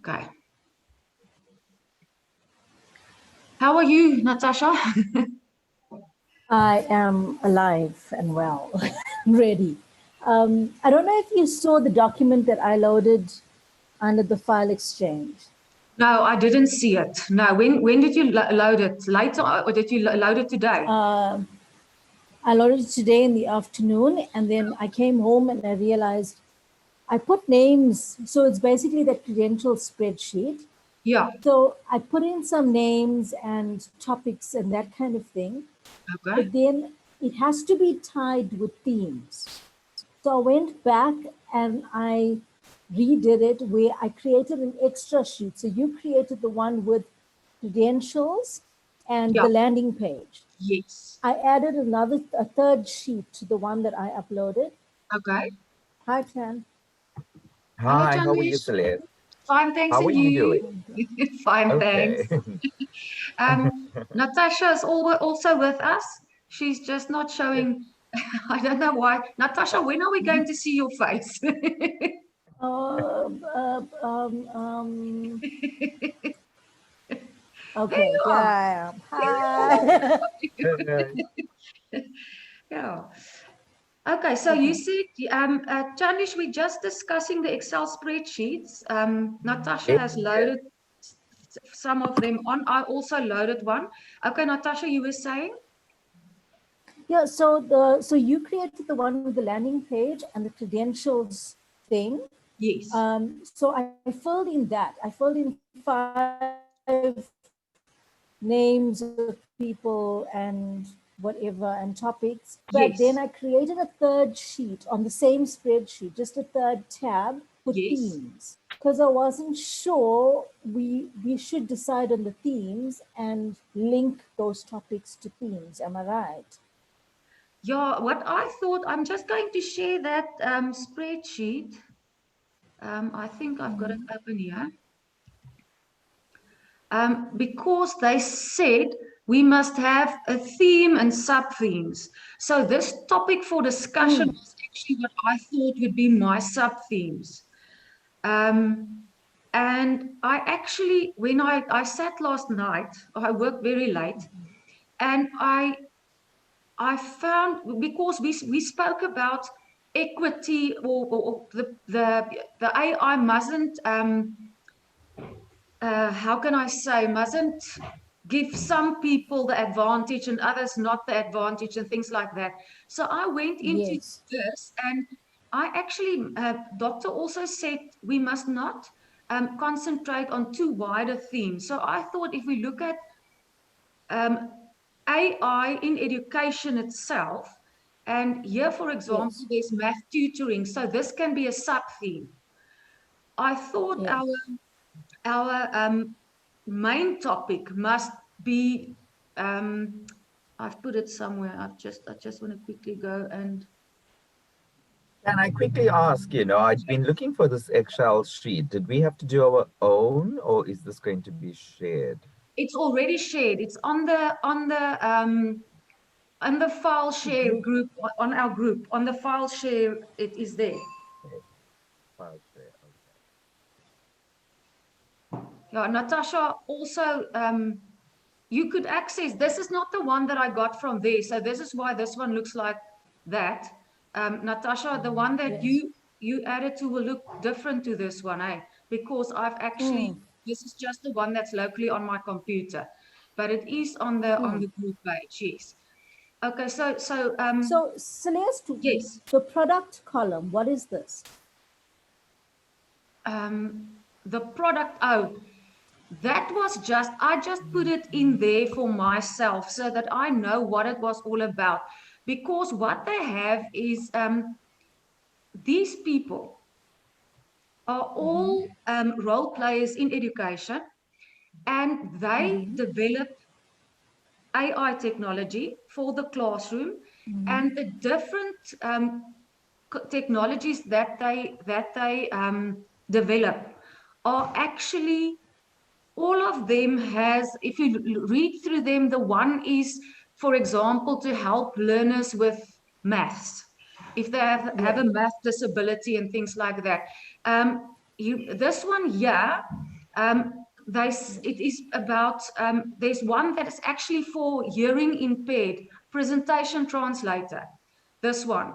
Okay. How are you, Natasha? I am alive and well, ready. I don't know if you saw the document that I loaded under the file exchange. No, I didn't see it. No, when did you load it? Later, or did you load it today? I loaded it today in the afternoon, and then I came home and I realized I put names. So it's basically the credential spreadsheet. Yeah. So I put in some names and topics and that kind of thing. Okay. But then it has to be tied with themes. So I went back and I redid it where I created an extra sheet. So you created the one with credentials and Yeah. the landing page. Yes. I added a third sheet to the one that I uploaded. Okay. Hi, Tan. Hello, Hi, how are you, Janish. Celeste? Fine, thanks, How are and you you? doing? Fine, Okay. thanks. Natasha is also with us. She's just not showing. I don't know why. Natasha, when are we going to see your face? There Okay, you here are. I am. There you Hi. are. Yeah. Okay, so you said, Janish, we're just discussing the Excel spreadsheets. Natasha has loaded some of them on. I also loaded one. Okay, Natasha, you were saying? Yeah, so you created the one with the landing page and the credentials thing. Yes. So I filled in that. I filled in 5 names of people and whatever and topics. But then Yes. I created a third sheet on the same spreadsheet, just a third tab with Yes. themes. Because I wasn't sure we should decide on the themes and link those topics to themes. Am I right? Yeah, what I thought, I'm just going to share that spreadsheet. I think I've got it open here. Because they said we must have a theme and sub-themes. So this topic for discussion was actually what I thought would be my sub-themes. And I actually, when I sat last night, I worked very late, and I found, because we spoke about equity, or the AI mustn't how can I say, mustn't give some people the advantage and others not the advantage and things like that. So I went into Yes. this, and I actually, doctor also said we must not concentrate on too wide a theme. So I thought if we look at AI in education itself, and here, for example, Yes. there's math tutoring. So this can be a sub-theme. I thought Yes. our main topic must be, I've put it somewhere. I just want to quickly go and Can I quickly ask, I've been looking for this Excel sheet. Did we have to do our own, or is this going to be shared? it's already shared. It's on the file share group, on our group. On the file share, it is there. Okay. File share, Yeah, Natasha, also you could access, this is not the one that I got from there. So this is why this one looks like that. Natasha, the one that Yes. you added to will look different to this one, eh? Because I've actually, this is just the one that's locally on my computer, but it is on the group page, yes. Okay, So Celeste, yes. the product column, what is this? The product, oh, that was just, I just put it in there for myself so that I know what it was all about. Because what they have is these people are all role players in education, and they develop AI technology for the classroom, and the different technologies that they develop are actually, all of them has, if you read through them, the one is, for example, to help learners with maths, if they have a Yeah. math disability and things like that. This one, yeah. It is about, there's one that is actually for hearing impaired, presentation translator. This one,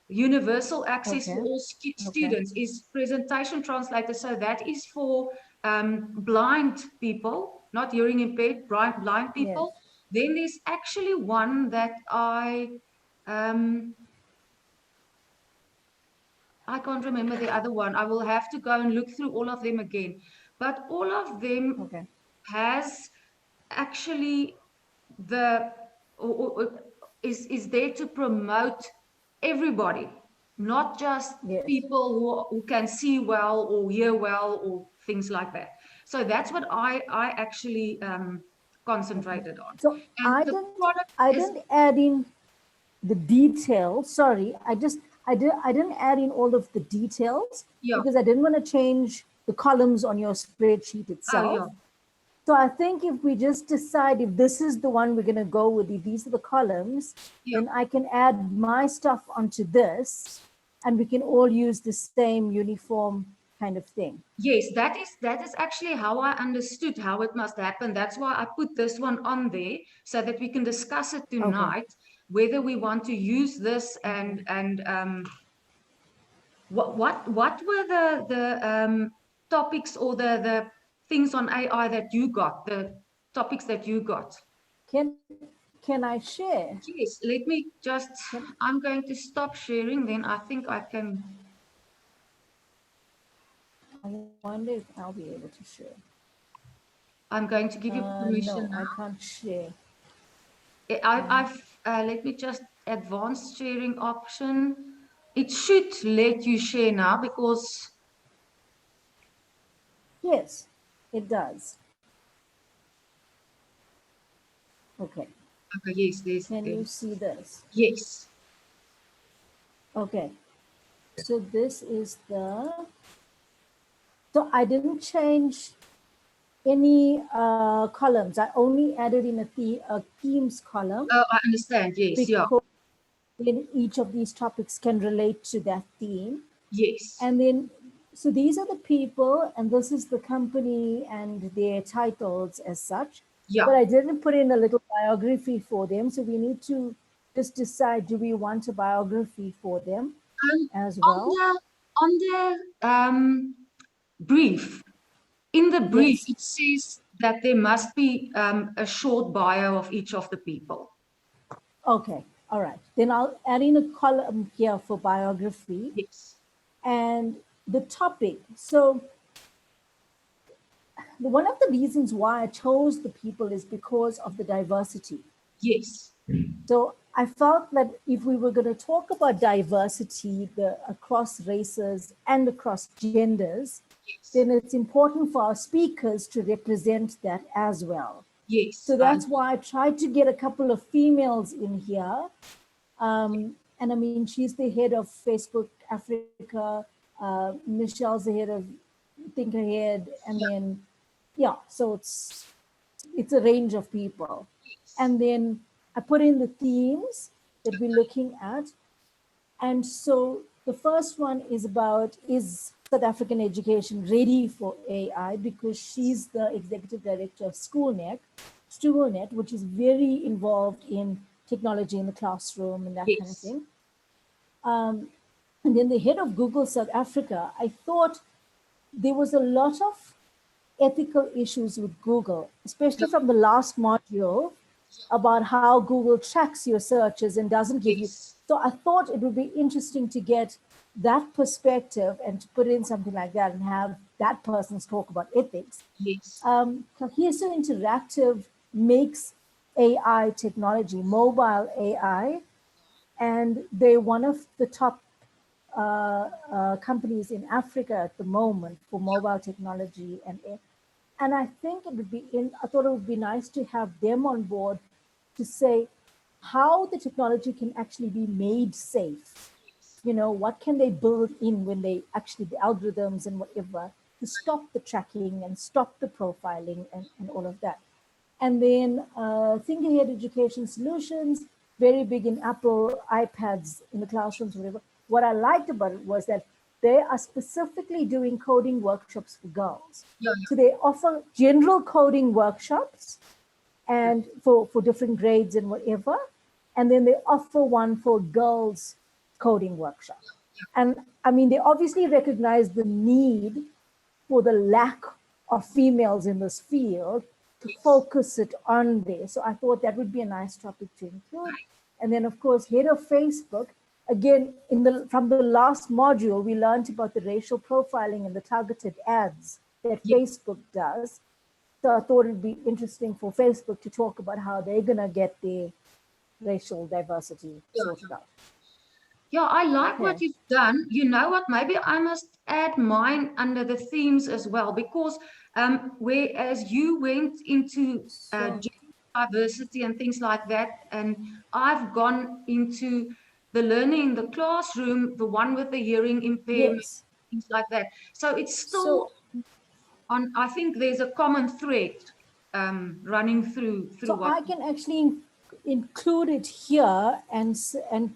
universal access for Okay. all Okay. students, is presentation translator. So that is for blind people, not hearing impaired, blind Yes. people. Then there's actually one that um, I can't remember the other one. I will have to go and look through all of them again. But all of them Okay. has actually the is there to promote everybody, not just Yes. people who can see well or hear well or things like that. So that's what I actually Okay. concentrated on. So And the product I is, didn't add in the details. Sorry, I didn't add in all of the details yeah. because I didn't want to change the columns on your spreadsheet Oh itself. yeah. So I think if we just decide if this is the one we're going to go with, if these are the columns, Yeah. then I can add my stuff onto this and we can all use the same uniform kind of thing. Yes, that is actually how I understood how it must happen. That's why I put this one on there so that we can discuss it Okay. tonight, whether we want to use this Okay. and what were the topics or the things on AI that you got, the topics that you got? Can can I share? Yes, let me just, Can, I'm going to stop sharing, then I think I can. I wonder if I'll be able to share. I'm going to give you permission No, I now. can't share. I've let me just advanced sharing option. It should let you share now because Yes, it does. Okay. okay, yes, Can you there's see this? yes, Okay. So this is the, so I didn't change any columns. I only added in a themes column oh, I understand. Yes, yeah, because then each of these topics can relate to that theme. yes, And then, so these are the people, and this is the company and their titles as such. yeah. But I didn't put in a little biography for them. So we need to just decide, do we want a biography for them Um, as on well? the brief, in the brief, Yes. it says that there must be a short bio of each of the people. Okay. All right. Then I'll add in a column here for biography Yes, and the topic. So one of the reasons why I chose the people is because of the diversity. yes, So I felt that if we were going to talk about diversity across races and across genders, yes, then it's important for our speakers to represent that as well. yes. So that's why I tried to get a couple of females in here. And I mean, she's the head of Facebook Africa. Michelle's the head of Think Ahead, and Yeah, then yeah, so it's a range of people. yes. And then I put in the themes that we're looking at. And so the first one is about, is South African education ready for AI? Because she's the executive director of SchoolNet, which is very involved in technology in the classroom and that kind of Yes, thing. And then the head of Google South Africa, I thought there was a lot of ethical issues with Google, especially from the last module about how Google tracks your searches and doesn't give you. yes, So I thought it would be interesting to get that perspective and to put in something like that and have that person's talk about ethics. yes, Cohesive Interactive makes AI technology, mobile AI, and they're one of the top companies in Africa at the moment for mobile technology and I think it would be I thought it would be nice to have them on board to say how the technology can actually be made safe. You know, what can they build in when they actually, the algorithms and whatever, to stop the tracking and stop the profiling and all of that. And then Think Ahead Education Solutions, very big in Apple iPads in the classrooms, whatever. What I liked about it was that they are specifically doing coding workshops for girls. Yeah, So they offer general coding workshops and for different grades and whatever. And then they offer one for girls coding workshop. And I mean, they obviously recognize the need for the lack of females in this field to focus it on there. So I thought that would be a nice topic to include. And then of course, head of Facebook, again, from the last module, we learned about the racial profiling and the targeted ads that yeah. Facebook does. So I thought it'd be interesting for Facebook to talk about how they're gonna get their racial diversity sorted out. Yeah, I like what Okay. you've done. You know what? Maybe I must add mine under the themes as well, because whereas you went into So gender diversity and things like that, and I've gone into the learning in the classroom, the one with the hearing impairment, yes. things like that. So it's still So on. I think there's a common thread running through so what. I can actually include it here and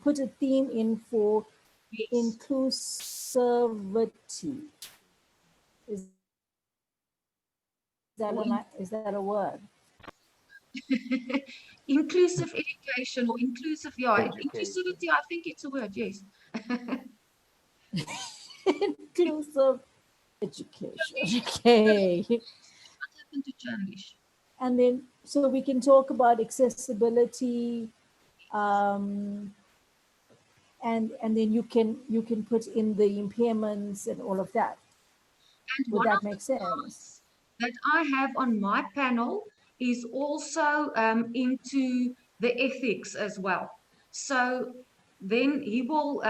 put a theme in for Yes. inclusivity. Or Is that a word? inclusive education or inclusive, yeah, Education. inclusivity, I think it's a word, yes. Inclusive education. Okay. What happened to Chinglish? And then so we can talk about accessibility, um, and then you can put in the impairments and all of that. And Would one that of the make sense? guys that I have on my panel is also into the ethics as well. So then he will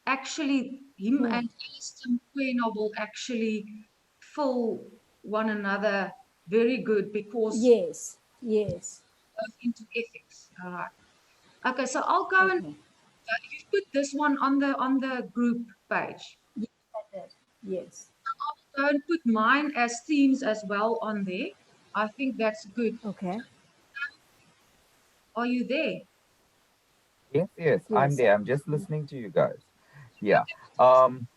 actually, him Hmm. and Alistair Mkwena will actually fill one another very good because Yes, yes. both into ethics. All right. Okay, so I'll go and Okay. you put this one on the group page. Yes, I did. Yes. Go and put mine as themes as well on there. I think that's good. Okay. Are you there? Yes, yes, I'm Yes. there. I'm just listening to you guys. Yeah. Um,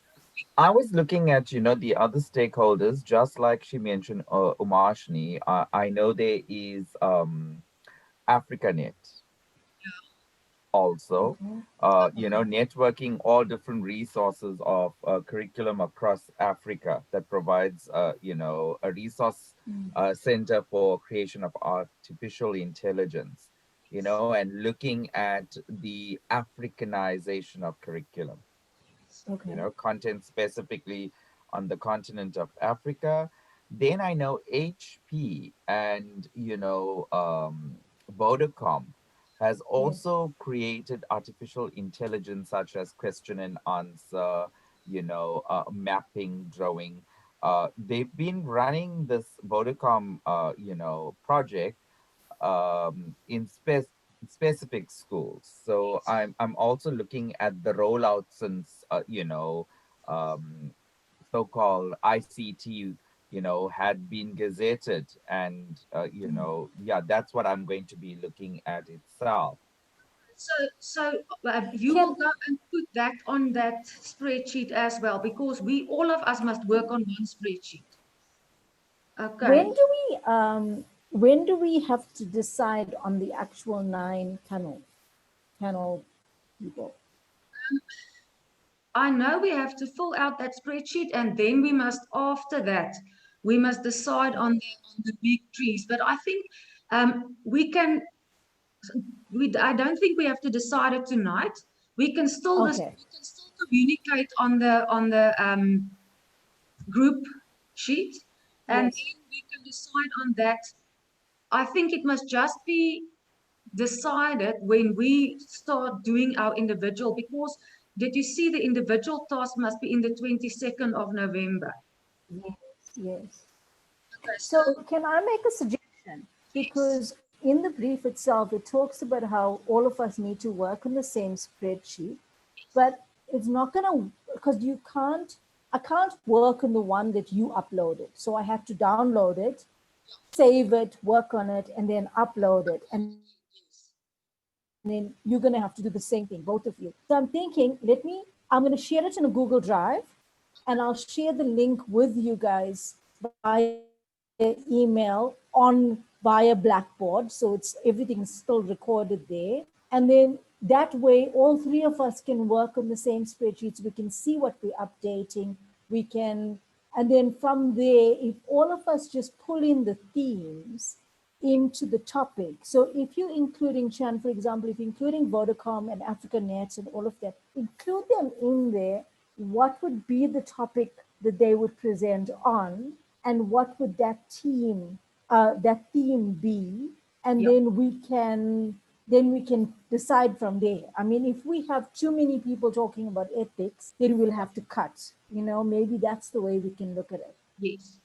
I was looking at, the other stakeholders, just like she mentioned, Umashni. I know there is AfricaNet also, Okay. Okay. networking all different resources of curriculum across Africa that provides, a resource Mm. center for creation of artificial intelligence, and looking at the Africanization of curriculum, Okay. content specifically on the continent of Africa. Then I know HP and, Vodacom has Yes. also created artificial intelligence such as question and answer, mapping, drawing. They've been running this Vodacom, project in specific schools. So I'm also looking at the rollout since so-called ICT had been gazetted, and yeah, that's what I'm going to be looking at itself. So you will Can go and put that on that spreadsheet as well, because we all of us must work on one spreadsheet. when Okay. do we when do we have to decide on the actual 9 panel people? I know we have to fill out that spreadsheet, and then we must, after that, we must decide on the big trees. But I think we can. I don't think we have to decide it tonight. Okay. We can still communicate on the group sheet, and Yes. then we can decide on that. I think it must just be decided when we start doing our individual, because did you see the individual task must be in the 22nd of November? Yes. Yes. Okay, so So can I make a suggestion? yes. Because in the brief itself, it talks about how all of us need to work on the same spreadsheet, but it's not gonna, because I can't work on the one that you uploaded. So I have to download it, save it, work on it, and then upload it. And then you're gonna have to do the same thing, both of you. So I'm thinking, I'm gonna share it in a Google Drive, and I'll share the link with you guys via email on via Blackboard. So it's everything's still recorded there. And then that way, all three of us can work on the same spreadsheets. We can see what we're updating. We can, and then from there, if all of us just pull in the themes into the topic. So if you're including Chan, for example, if you're including Vodacom and Africa Nets and all of that, include them in there. What would be the topic that they would present on, and what would that theme be? And Yeah. then we can decide from there. I mean, if we have too many people talking about ethics, then we'll have to cut. Maybe that's the way we can look at it. Yes.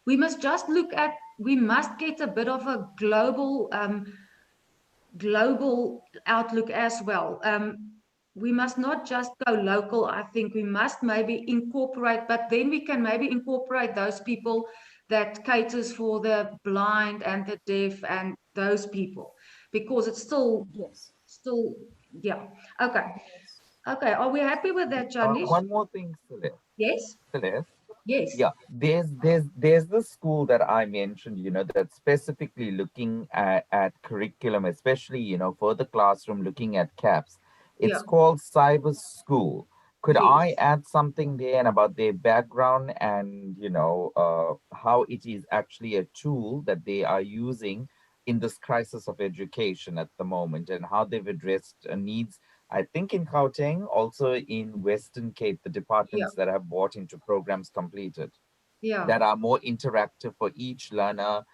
We must just look at, we must get a bit of a global outlook as well. We must not just go local. I think we must maybe incorporate, but then we can maybe incorporate those people that caters for the blind and the deaf and those people, because it's Yes. still, yeah. Okay. Yes. Okay. Are we happy with that, Chandish? One more thing, Celeste. Yes. Celeste. Yes. Yeah, there's the school that I mentioned, that's specifically looking at curriculum, especially, for the classroom, looking at CAPS. Yeah. It's called Cyber School. Could I Yes. add something there and about their background and, how it is actually a tool that they are using in this crisis of education at the moment and how they've addressed needs, I think in Gauteng, also in Western Cape, the Yeah. departments that have bought into programs completed Yeah. that are more interactive for each learner,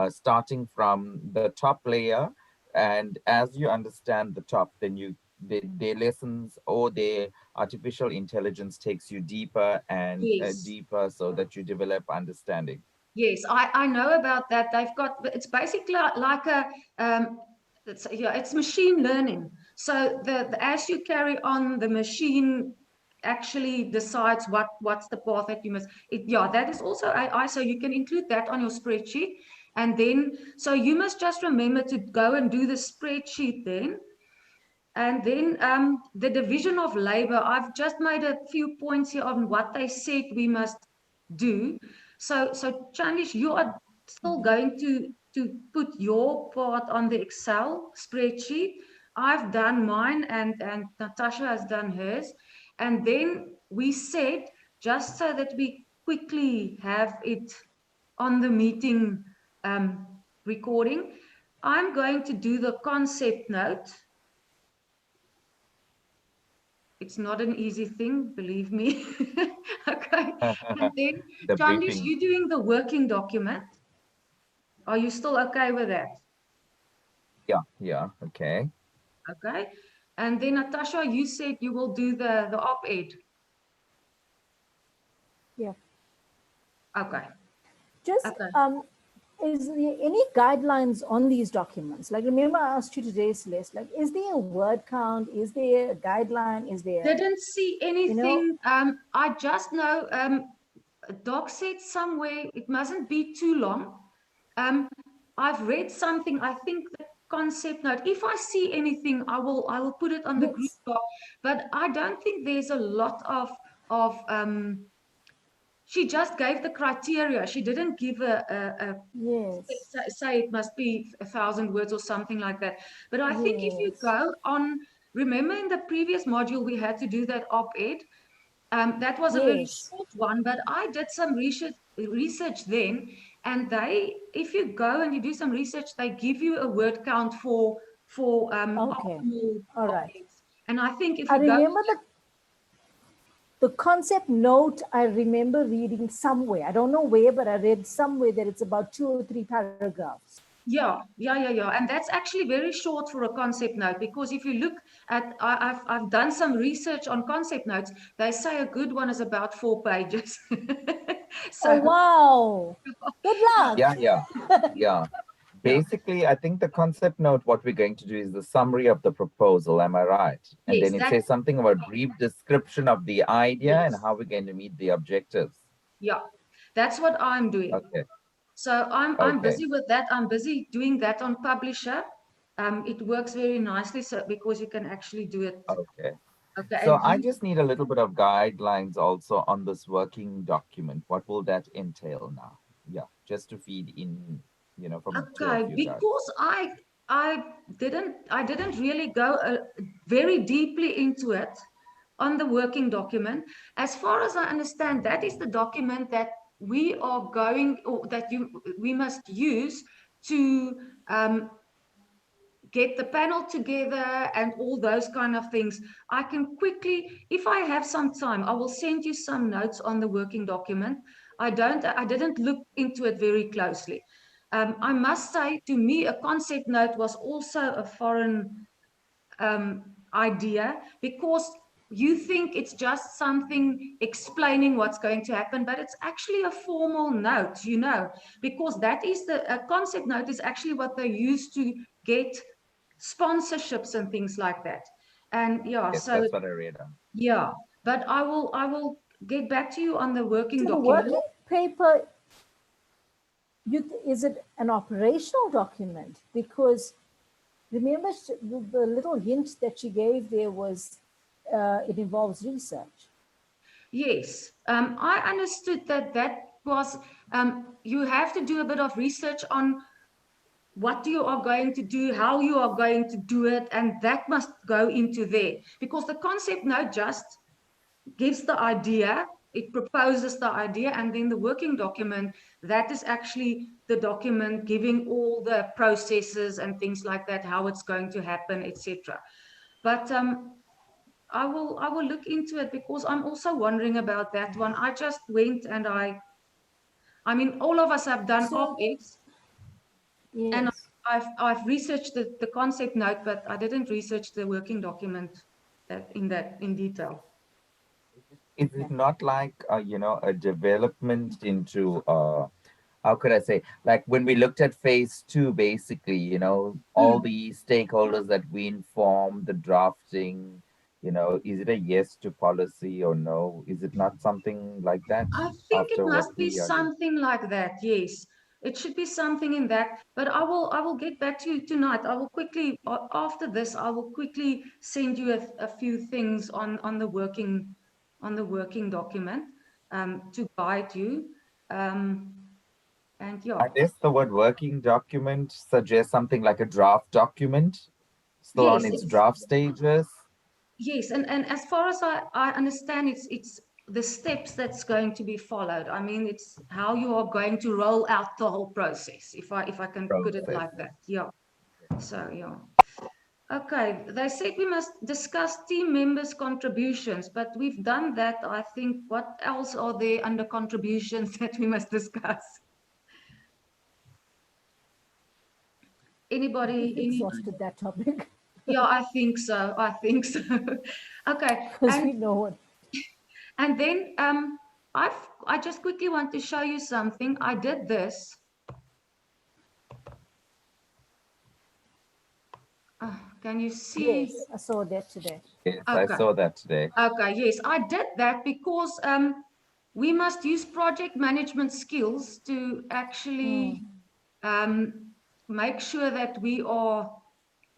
starting from the top layer. And as you understand the top, then their lessons or their artificial intelligence takes you deeper and Yes. deeper so that you develop understanding. Yes, I know about that. They've got, it's basically like a it's machine learning. So as you carry on, the machine actually decides what's the path that you must. Yeah, that is also AI. So you can include that on your spreadsheet, and then so you must just remember to go and do the spreadsheet then. And then the division of labor, I've just made a few points here on what they said we must do. So Chandish, you are still going to put your part on the Excel spreadsheet. I've done mine, and Natasha has done hers. And then we said, just so that we quickly have it on the meeting recording, I'm going to do the concept note. It's not an easy thing, believe me. Okay. And then, The Chandish, briefing. you doing the working document. Are you still okay with that? Yeah, yeah, okay. Okay. And then, Natasha, you said you will do the op-ed. Yeah. Okay. Just Okay. is there any guidelines on these documents? Like, remember I asked you today's list, like, is there a word count? Is there a guideline? Is there, Didn't see you know, anything. I just know Doc said somewhere it mustn't be too long. Um, I've read something. I think the concept note. If I see anything, I will put it on the group yes, doc. But I don't think there's a lot of. She just gave the criteria. She didn't give a yes, say it must be 1,000 words or something like that. But I think if you yes, go on, remember in the previous module we had to do that op-ed. That was a very yes. short one, but I did some research then, and if you go and you do some research, they give you a word count for Okay, optimal all right. op-eds. And I think if I you go, remember the concept note. I remember reading somewhere. I don't know where, but I read somewhere that it's about 2 or 3 paragraphs. yeah, and that's actually very short for a concept note, because if you look at, I've done some research on concept notes. They say a good one is about 4 pages. Oh, So wow. Good luck. Yeah, yeah, yeah. yeah, Basically, I think the concept note, what we're going to do is the summary of the proposal. Am I right? And yes, then it that says something about brief description of the idea and yes, how we're going to meet the objectives. yeah, that's what I'm doing. Okay, So I'm okay, busy with that. I'm busy doing that on Publisher. It works very nicely, so because you can actually do it. okay. Okay, So and I just need a little bit of guidelines also on this working document. What will that entail now? Yeah, just to feed in, from the two of okay, you guys. because I didn't really go very deeply into it on the working document. As far as I understand, that is the document that we are going, or that we must use to get the panel together and all those kind of things. I can quickly, if I have some time, I will send you some notes on the working document. I didn't look into it very closely. I must say, to me, a concept note was also a foreign idea, because you think it's just something explaining what's going to happen, but it's actually a formal note, because that is a concept note is actually what they use to get sponsorships and things like that. And yeah, Yes, so that's what I read on. yeah, but I will get back to you on the working So the document. working paper, is it an operational document? Because remember, the little hint that she gave there was it involves research. Yes, I understood that was you have to do a bit of research on what you are going to do, how you are going to do it, and that must go into there, because the concept note just gives the idea, it proposes the idea, and then the working document, that is actually the document giving all the processes and things like that, how it's going to happen, etc. But I will look into it, because I'm also wondering about that one. I just went and I mean, all of us have done So, op-eds, and yes. I've researched the concept note, but I didn't research the working document in detail. Is it Okay. not like, a development into, how could I say, like when we looked at phase two, basically, all Mm. the stakeholders that we inform, the drafting, is it a yes to policy or no? Is it not something like that I think it after what must be we are doing? something like that. Yes, it should be something in that. But I will get back to you tonight. I will quickly after this. I will quickly send you a few things on the working document to guide you. Um, and yeah, I guess the word working document suggests something like a draft document, still on yes, its it's draft stages. yes, and as far as I understand, it's the steps that's going to be followed. I mean, it's how you are going to roll out the whole process, if I can put it Process. like that. Yeah. So yeah. Okay. They said we must discuss team members' contributions, but we've done that. I think, what else are there under contributions that we must discuss? Anybody? We've Any? exhausted that topic Yeah, I think so. I think so. Okay. because And we know what. then I just quickly want to show you something. I did this. Can you see? Yes, I saw that today. Yes, I Okay. saw that today. Okay. Yes, I did that because we must use project management skills to actually Mm. um, make sure that we are.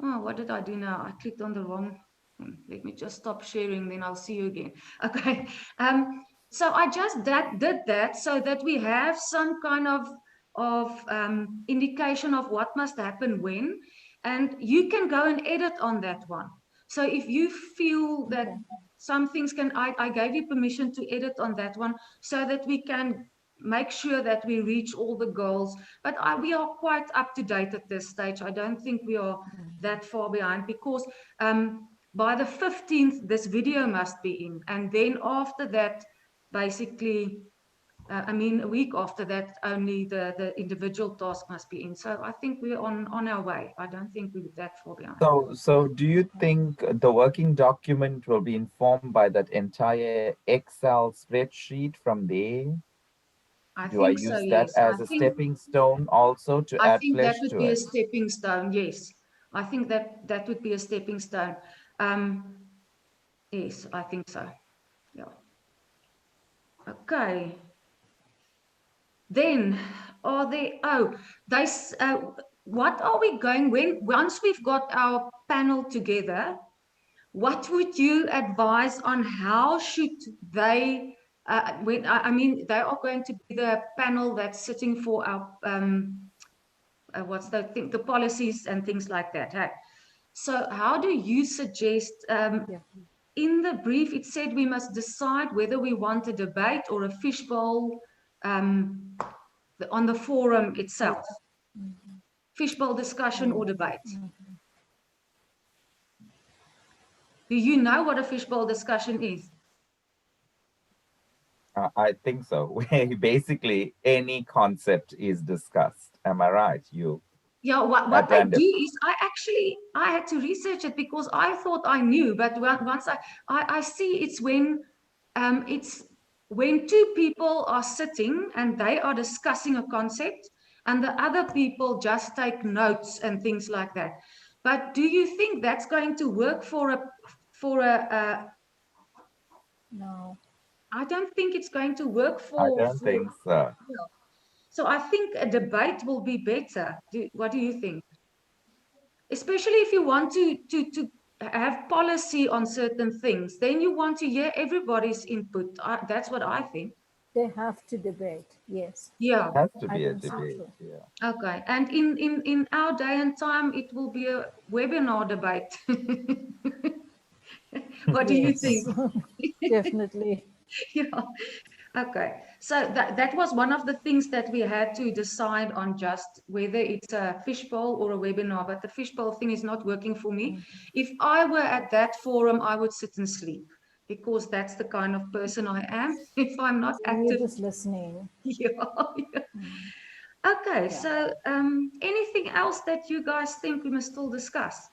Oh, what did I do now? I clicked on the wrong. Let me just stop sharing, then I'll see you again. Okay. So I just did that so that we have some kind of indication of what must happen when, and you can go and edit on that one. So if you feel that Okay. some things I gave you permission to edit on that one so that we can make sure that we reach all the goals. But we are quite up to date at this stage. I don't think we are that far behind, because by the 15th, this video must be in. And then after that, basically, I mean, a week after that, only the individual task must be in. So I think we're on our way. I don't think we're that far behind. So do you think the working document will be informed by that entire Excel spreadsheet from there? I Do I think so, use that yes. as a stepping stone also to I add think that flesh would to be a it? stepping stone, yes. I think that would be a stepping stone. Um, yes, I think so. Yeah. Okay. Then are they, they, what are we going, once we've got our panel together, what would you advise on how should they, I mean, they are going to be the panel that's sitting for our, what's the thing, the policies and things like that. Hey? So how do you suggest, Yeah. in the brief, it said we must decide whether we want a debate or a fishbowl on the forum itself. Fishbowl discussion or debate. Do you know what a fishbowl discussion is? I think so. Basically, any concept is discussed. Am I right? You Yeah, what at they do random. is I had to research it because I thought I knew, but once I see it's when two people are sitting and they are discussing a concept and the other people just take notes and things like that. But do you think that's going to work for a No. I don't think it's going to work I for don't think so. yeah. So I think a debate will be better. What do you think? Especially if you want to have policy on certain things, then you want to hear everybody's input. That's what I think. They have to debate. Yes. Yeah. Has to I be a think so debate. too. Yeah. Okay. And in our day and time, it will be a webinar debate. What do you Yes. think? Definitely. Yeah. Okay. So that was one of the things that we had to decide on, just whether it's a fishbowl or a webinar. But the fishbowl thing is not working for me. If I were at that forum, I would sit and sleep because that's the kind of person I am. If I'm not So you're active, just listening. yeah. Yeah. Okay. Yeah. So anything else that you guys think we must still discuss?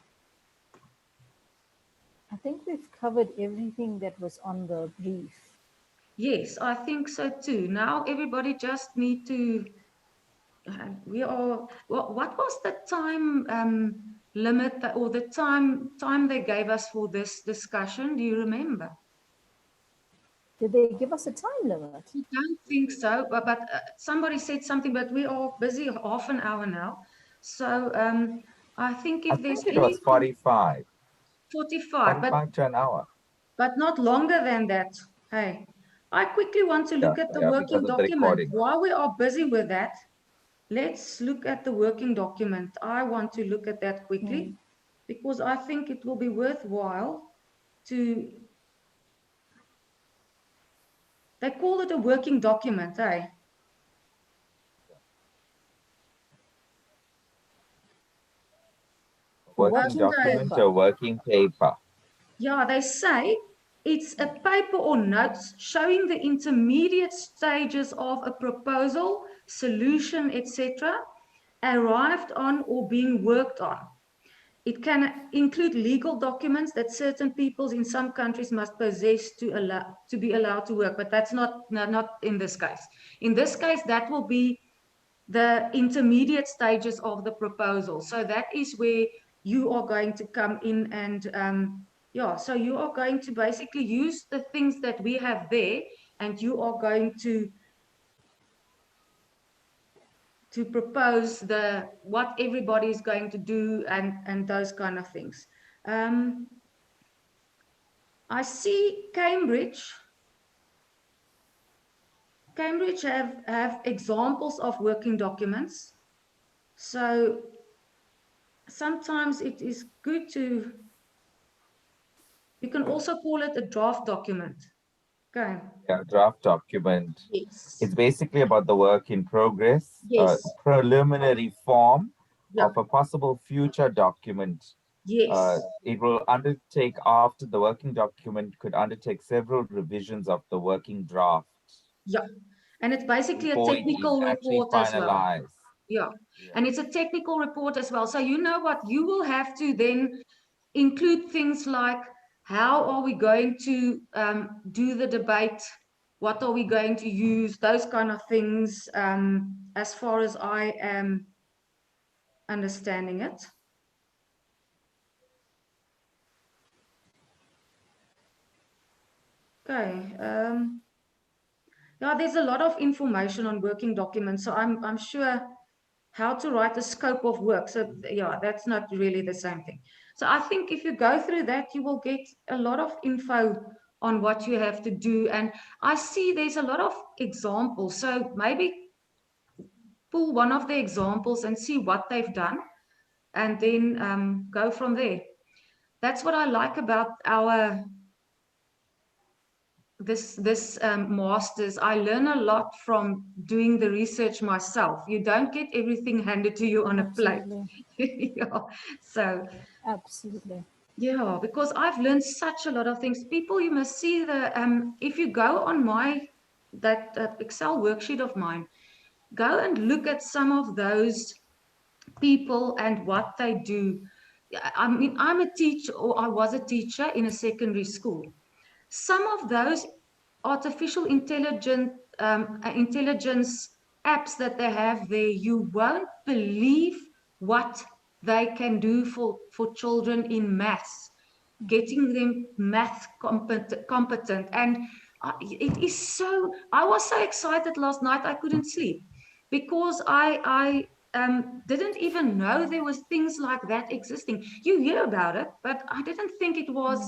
I think we've covered everything that was on the brief. Yes, I think so too. Now everybody just need to we are what was the time limit or the time they gave us for this discussion? Do you remember? Did they give us a time limit? I don't think so, but somebody said something, but we are busy half an hour now. So I think I if there's think it was anything 45, 45, 45 to an hour. but not longer than that. Hey, I quickly want to Yeah, look at the yeah, because working of the document. recording. While we are busy with that, let's look at the working document. I want to look at that quickly because I think it will be worthwhile to, they call it a working document, eh? Working Working Okay. document paper. or working paper. Yeah, they say it's a paper or notes showing the intermediate stages of a proposal, solution, etc., arrived on or being worked on. It can include legal documents that certain peoples in some countries must possess to be allowed to work, but that's not in this case. In this case, that will be the intermediate stages of the proposal. So that is where you are going to come in and yeah, so you are going to basically use the things that we have there, and you are going to propose the what everybody is going to do and those kind of things. Um, I see Cambridge have examples of working documents. So sometimes it is good to, you can also call it a draft document. Okay. Yeah, draft document. Yes. It's basically about the work in progress, Yes. preliminary form Yeah. of a possible future document. Yes. It will undertake, after the working document could undertake several revisions of the working draft Yeah. And it's basically a before it is technical actually report as well. finalized. Yeah. Yeah. And it's a technical report as well. So you know what? You will have to then include things like how are we going to do the debate? What are we going to use? Those kind of things, as far as I am understanding it. Okay. Yeah, there's a lot of information on working documents, so I'm sure how to write a scope of work. So yeah, that's not really the same thing. So I think if you go through that, you will get a lot of info on what you have to do. And I see there's a lot of examples. So maybe pull one of the examples and see what they've done, and then go from there. That's what I like about our this masters. I learn a lot from doing the research myself. You don't get everything handed to you on a plate. Absolutely. Yeah. So Absolutely. yeah, because I've learned such a lot of things. People, you must see the if you go on my that Excel worksheet of mine, go and look at some of those people and what they do. I mean, I'm a teacher, or I was a teacher in a secondary school. Some of those artificial intelligence apps that they have there, you won't believe what they can do for children in maths, getting them math competent. And it is so, I was so excited last night, I couldn't sleep because I didn't even know there was things like that existing. You hear about it, but I didn't think it was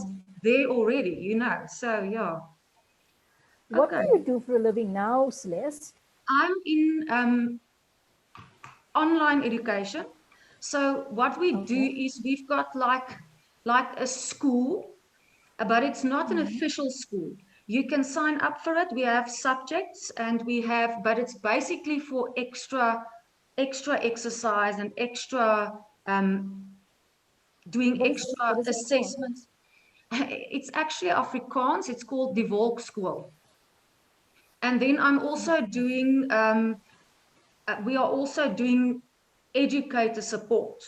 there already, you know. So yeah. What do Okay. you do for a living now, Celeste? I'm in online education. So what we do Okay. is we've got like a school, but it's not an official school. You can sign up for it. We have subjects and we have, but it's basically for extra exercise and extra doing What extra is it called? assessments. It's actually Afrikaans. It's called the Volk School. And then I'm also doing we are also doing educator support.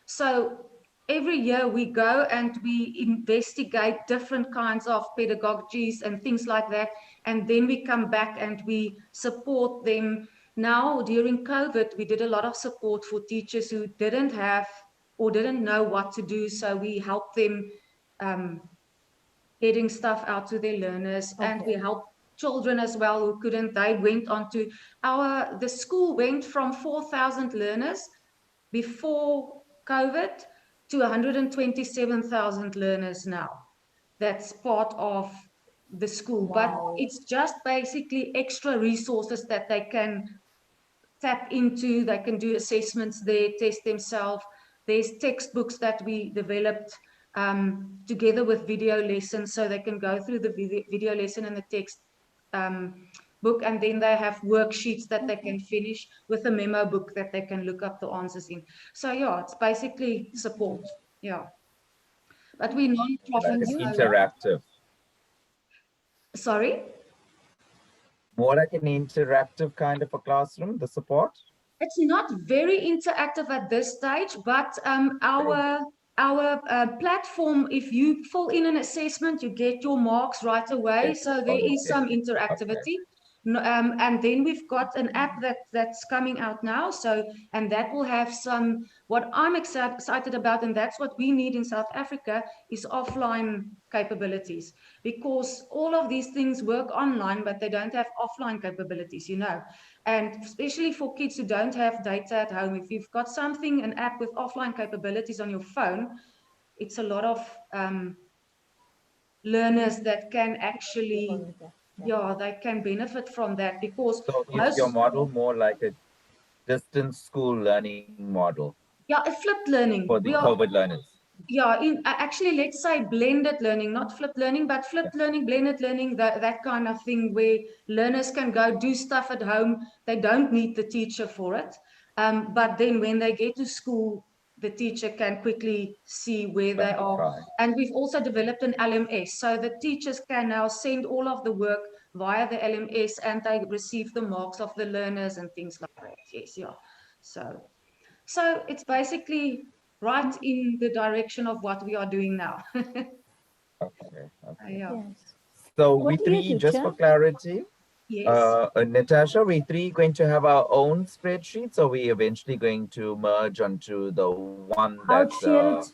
So every year we go and we investigate different kinds of pedagogies and things like that. And then we come back and we support them. Now, during COVID, we did a lot of support for teachers who didn't have or didn't know what to do. So we helped them um, getting stuff out to their learners, and we Okay. help children as well who couldn't. They went on to the school went from 4,000 learners before COVID to 127,000 learners now. That's part of the school, but Wow. it's just basically extra resources that they can tap into. They can do assessments there, test themselves. There's textbooks that we developed together with video lessons, so they can go through the video lesson and the text um, book, and then they have worksheets that they Okay. can finish with a memo book that they can look up the answers in. So yeah, it's basically support. Yeah, but we're Like non-profit, And an you, so Jen? interactive, sorry. more like an interactive kind of a classroom, the support. It's not very interactive at this stage, but Okay. our platform, if you fill in an assessment, you get your marks right away. Yes. So there is Okay. some Okay. interactivity. And then we've got an app that's coming out now. So, and that will have some, what I'm excited about, and that's what we need in South Africa, is offline capabilities. Because all of these things work online, but they don't have offline capabilities, you know. And especially for kids who don't have data at home, if you've got something, an app with offline capabilities on your phone, it's a lot of learners that can actually, Yeah. yeah, they can benefit from that because So is your most, model more like a distance school learning model yeah, a flipped for the learning. We are, COVID learners? yeah, actually, let's say blended learning, not flipped learning, but Yeah. flipped learning, blended learning, that kind of thing where learners can go do stuff at home. They don't need the teacher for it. But then when they get to school, the teacher can quickly see where they are. Clarify. And we've also developed an LMS. So the teachers can now send all of the work via the LMS and they receive the marks of the learners and things like that. Yes, yeah. So it's basically right in the direction of what we are doing now. Okay. Okay. Yeah. Yes. So we What do you three, do, just for Jen? clarity, Yes. Natasha, we three going to have our own spreadsheets, or we eventually going to merge onto the one that I'll share it.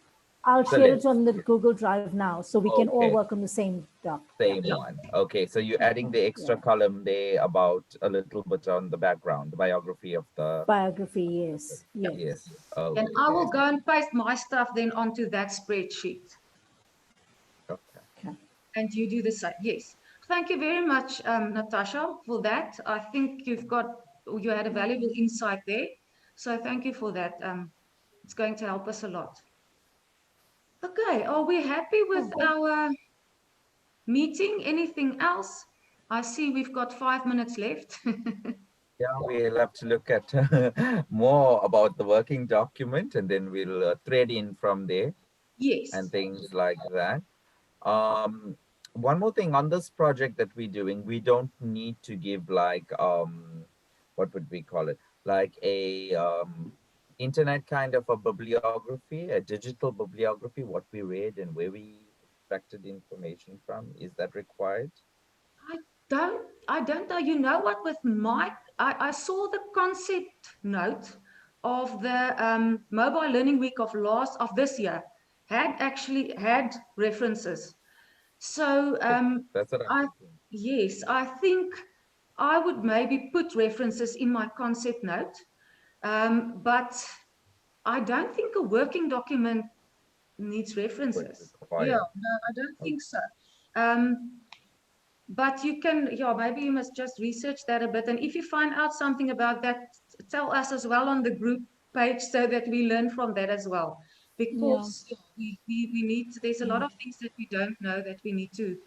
I'll the share it list. on the Yeah. Google Drive now, so we can all Okay, work on the same doc. Yeah. same one. Okay, so you're adding the extra Yeah. column there about a little bit on the background, the biography of the. Biography, yes. Yes. Yes. And I Okay. will go and paste my stuff then onto that spreadsheet. Okay. Okay. And you do the same. Yes. Thank you very much, Natasha, for that. I think you had a valuable insight there. So thank you for that. It's going to help us a lot. Okay. Are we happy with Okay. our meeting? Anything else? I see we've got 5 minutes left. Yeah, we'll have to look at more about the working document and then we'll thread in from there and Yes. things like that. Um, One more thing on this project that we're doing, we don't need to give like what would we call it? Like a internet kind of a bibliography, a digital bibliography, what we read and where we extracted information from. Is that required? I I don't know. You know what? With Mike, I saw the concept note of the mobile learning week of this year had actually had references. So Okay, that's what I'm I thinking. yes, I think I would maybe put references in my concept note, but I don't think a working document needs Would references. Yeah, require. no, I don't Okay. think so. But you can, yeah, maybe you must just research that a bit. And if you find out something about that, tell us as well on the group page so that we learn from that as well. Yeah. Because we need, there's a lot of things that we don't know that we need to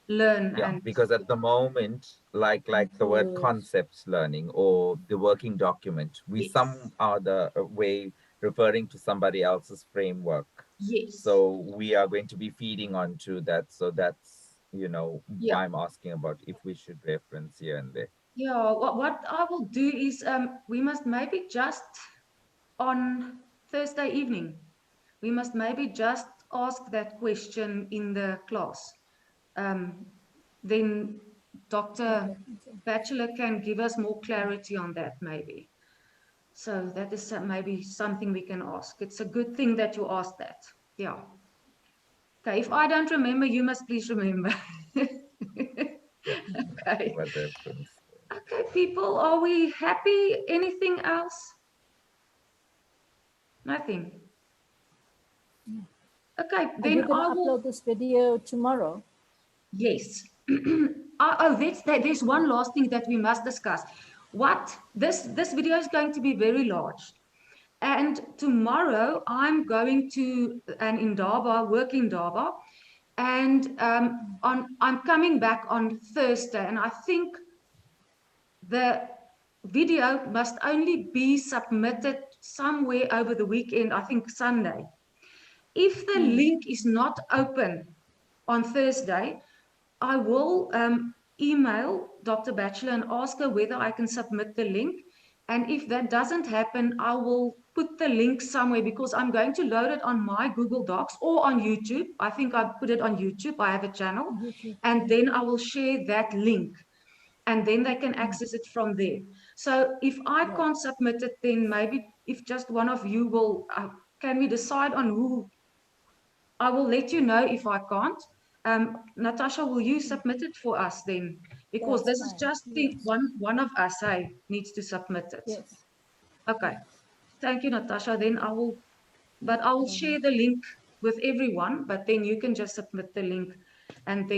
learn. Yeah, And because at the moment, like the word Yes. concepts learning or the working document, we yes, some other way referring to somebody else's framework. yes, So we are going to be feeding onto that. So that's, yeah. why I'm asking about if we should reference here and there. Yeah, what I will do is we must maybe just on Thursday evening, we must maybe just ask that question in the class. Um, then Dr. Okay. Batchelor can give us more clarity on that, maybe. So that is maybe something we can ask. It's a good thing that you asked that. Yeah. Okay. If I don't remember, you must please remember. Yeah, Okay. what reference? Okay, people, are we happy? Anything else? Nothing. Okay, Are you then going to I will. upload this video tomorrow? Yes. There's one last thing that we must discuss. What this video is going to be very large. And tomorrow I'm going to an Indaba, work in Indaba, and I'm coming back on Thursday, and I think the video must only be submitted somewhere over the weekend, I think Sunday. If the link is not open on Thursday, I will email Dr. Batchelor and ask her whether I can submit the link. And if that doesn't happen, I will put the link somewhere because I'm going to load it on my Google Docs or on YouTube. I think I put it on YouTube. I have a channel. YouTube. And then I will share that link and then they can access it from there. So if I Right. can't submit it, then maybe if just one of you will, can we decide on who I will let you know if I can't. Natasha, will you submit it for us then? Because That's this is fine. just the Yes. one of us, hey, needs to submit it. Yes. Okay. Yes. Thank you, Natasha. Then but I will Um, share the link with everyone, but then you can just submit the link and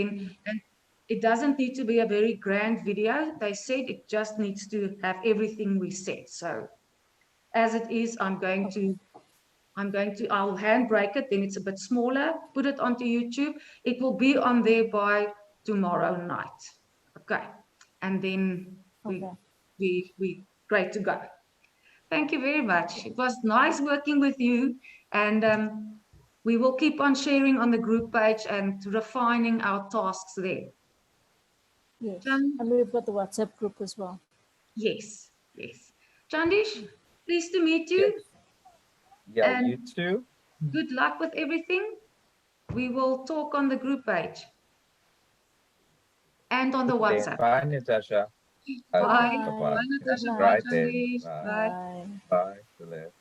it doesn't need to be a very grand video. They said it just needs to have everything we said. So as it is, okay. I'll handbrake it, then it's a bit smaller, put it onto YouTube. It will be on there by tomorrow night. Okay. And then Okay. we great to go. Thank you very much. Yes. It was nice working with you. And we will keep on sharing on the group page and refining our tasks there. Yes. Chan, And we've got the WhatsApp group as well. yes, yes. Chandish, pleased to meet Yes. you Yeah, and you too. good luck with everything. We will talk on the group page and on the Okay, WhatsApp. bye, Natasha. Okay, Bye. bye bye. Bye. Bye, Good Natasha. Bye, night. Right then. Chandish. Bye. Bye. Bye. Bye, Celeste.